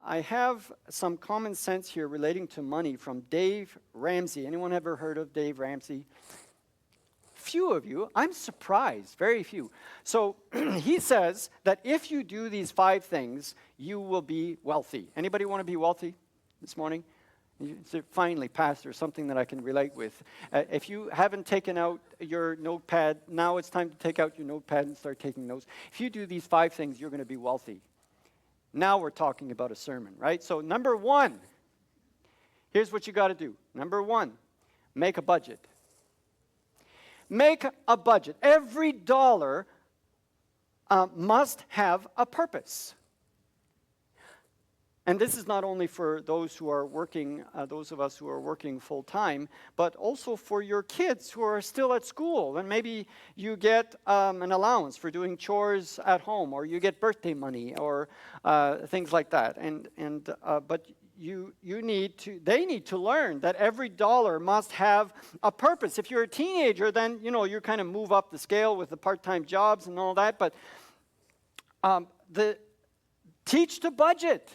I have some common sense here relating to money from Dave Ramsey. Anyone ever heard of Dave Ramsey? Few of you. I'm surprised. Very few. So he says that if you do these 5 things, you will be wealthy. Anybody want to be wealthy this morning? Finally, Pastor, something that I can relate with. If you haven't taken out your notepad, now it's time to take out your notepad and start taking notes. If you do these 5 things, you're going to be wealthy. Now we're talking about a sermon, right? So number 1, here's what you got to do. Number 1, make a budget. Make a budget. Every dollar must have a purpose. And this is not only for those who are working, those of us who are working full time, but also for your kids who are still at school. And maybe you get an allowance for doing chores at home, or you get birthday money, or things like that. But they need to learn that every dollar must have a purpose. If you're a teenager, then you kind of move up the scale with the part-time jobs and all that. But teach to budget.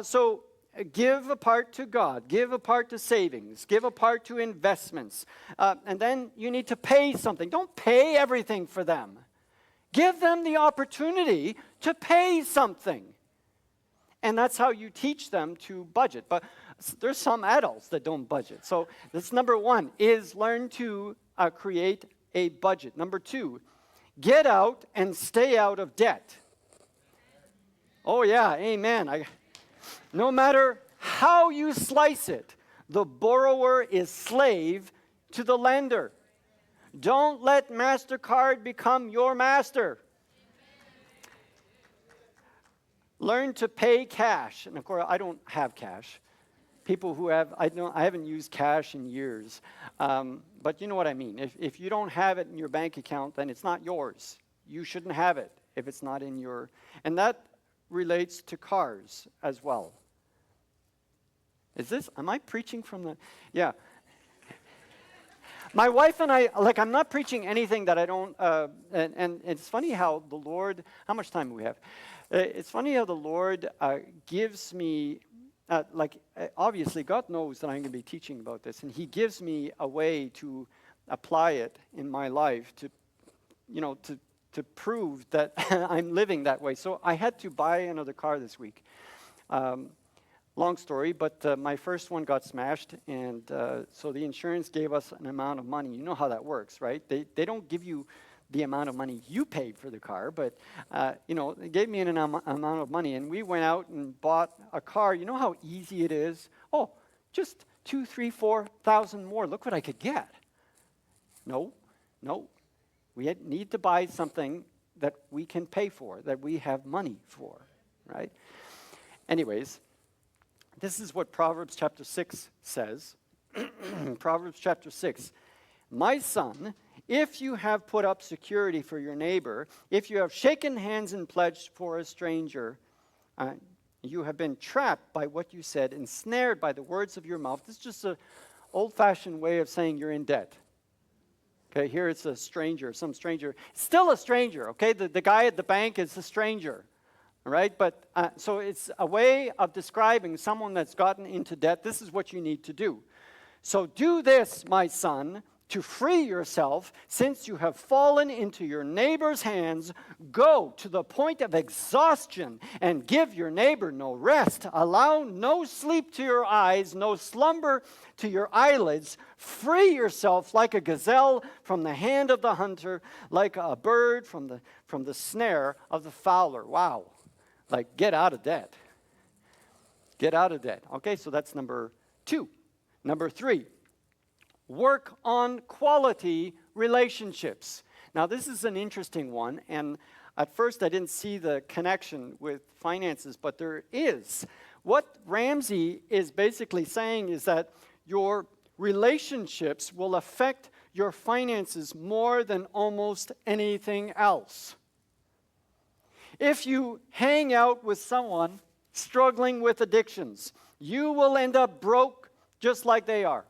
So give a part to God, give a part to savings, give a part to investments. And then you need to pay something. Don't pay everything for them. Give them the opportunity to pay something. And that's how you teach them to budget. But there's some adults that don't budget. So that's number 1, is learn to create a budget. Number 2, get out and stay out of debt. Oh yeah, amen. No matter how you slice it, the borrower is slave to the lender. Don't let MasterCard become your master. Learn to pay cash. And of course, I don't have cash. People who have, I haven't used cash in years. But you know what I mean. If you don't have it in your bank account, then it's not yours. You shouldn't have it if it's not in your, and that relates to cars as well. Am I preaching from the, yeah. My wife and I, I'm not preaching anything that I don't, and it's funny how the Lord, how much time do we have? It's funny how the Lord gives me, obviously God knows that I'm going to be teaching about this, and He gives me a way to apply it in my life to prove that I'm living that way. So I had to buy another car this week. Long story, but my first one got smashed, and so the insurance gave us an amount of money. You know how that works, right? They don't give you the amount of money you paid for the car, but they gave me an amount of money, and we went out and bought a car. You know how easy it is? Oh, just 2,000, 3,000, 4,000 more. Look what I could get. No. We need to buy something that we can pay for, that we have money for, right? Anyways, this is what Proverbs chapter 6 says. Proverbs chapter 6. My son, if you have put up security for your neighbor, if you have shaken hands and pledged for a stranger, you have been trapped by what you said, ensnared by the words of your mouth. This is just an old-fashioned way of saying you're in debt. Okay, here it's a stranger, some stranger. Still a stranger, okay? The guy at the bank is a stranger. Right? But so it's a way of describing someone that's gotten into debt. This is what you need to do. So do this, my son, to free yourself, since you have fallen into your neighbor's hands. Go to the point of exhaustion and give your neighbor no rest. Allow no sleep to your eyes, no slumber to your eyelids. Free yourself like a gazelle from the hand of the hunter, like a bird from the snare of the fowler. Wow. Get out of debt. Get out of debt. Okay, so that's number 2. Number 3, work on quality relationships. Now, this is an interesting one, and at first I didn't see the connection with finances, but there is. What Ramsey is basically saying is that your relationships will affect your finances more than almost anything else. If you hang out with someone struggling with addictions, you will end up broke just like they are.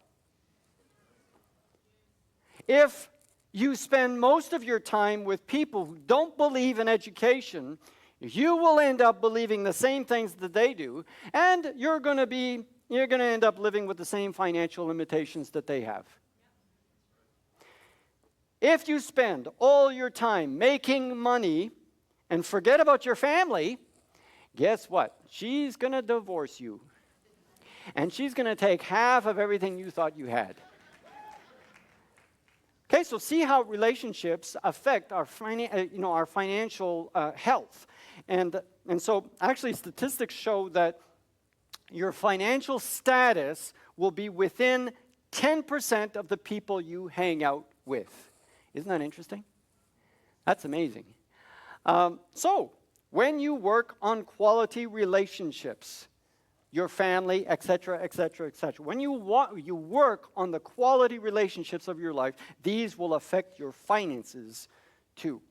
If you spend most of your time with people who don't believe in education, You will end up believing the same things that they do, and you're going to end up living with the same financial limitations that they have. If you spend all your time making money and forget about your family, guess what? She's going to divorce you. And she's going to take half of everything you thought you had. Okay, so see how relationships affect our financial health. And so actually statistics show that your financial status will be within 10% of the people you hang out with. Isn't that interesting? That's amazing. So when you work on quality relationships, your family, etc., etc., etc. When you work on the quality relationships of your life, these will affect your finances too.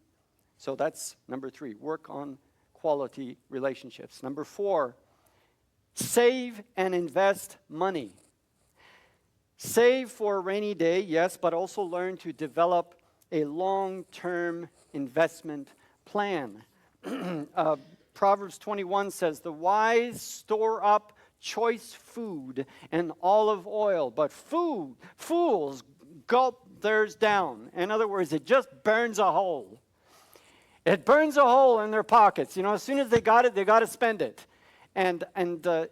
So that's number 3, work on quality relationships. Number 4, save and invest money. Save for a rainy day, yes, but also learn to develop a long-term investment plan. Proverbs 21 says, the wise store up choice food and olive oil, but fools gulp theirs down. In other words, it just burns a hole. It burns a hole in their pockets. As soon as they got to spend it. And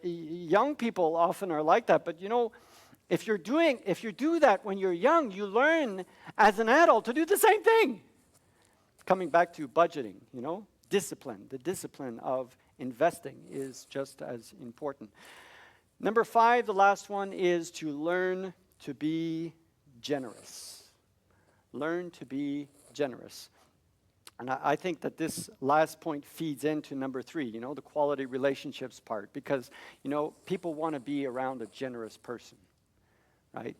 young people often are like that. But if you do that when you're young, you learn as an adult to do the same thing. Coming back to budgeting, discipline. The discipline of investing is just as important. Number 5, the last one, is to learn to be generous. Learn to be generous. And I think that this last point feeds into number 3, the quality relationships part, because, people want to be around a generous person, right?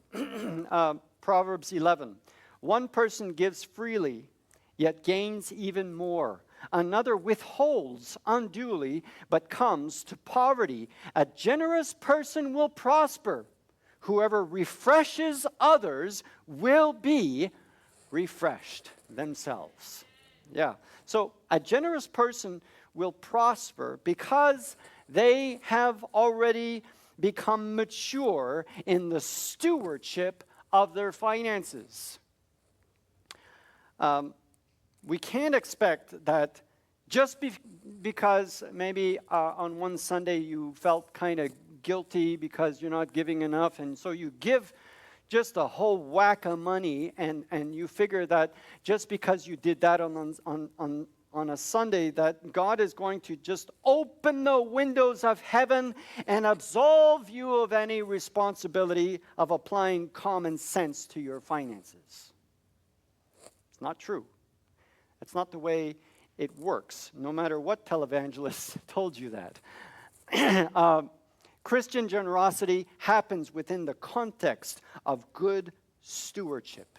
Proverbs 11, one person gives freely, yet gains even more. Another withholds unduly, but comes to poverty. A generous person will prosper. Whoever refreshes others will be refreshed themselves. Yeah. So a generous person will prosper because they have already become mature in the stewardship of their finances. We can't expect that just because maybe on one Sunday you felt kind of guilty because you're not giving enough, and so you give just a whole whack of money, and you figure that just because you did that on a Sunday, that God is going to just open the windows of heaven and absolve you of any responsibility of applying common sense to your finances. It's not true. That's not the way it works, no matter what televangelist told you that. Christian generosity happens within the context of good stewardship.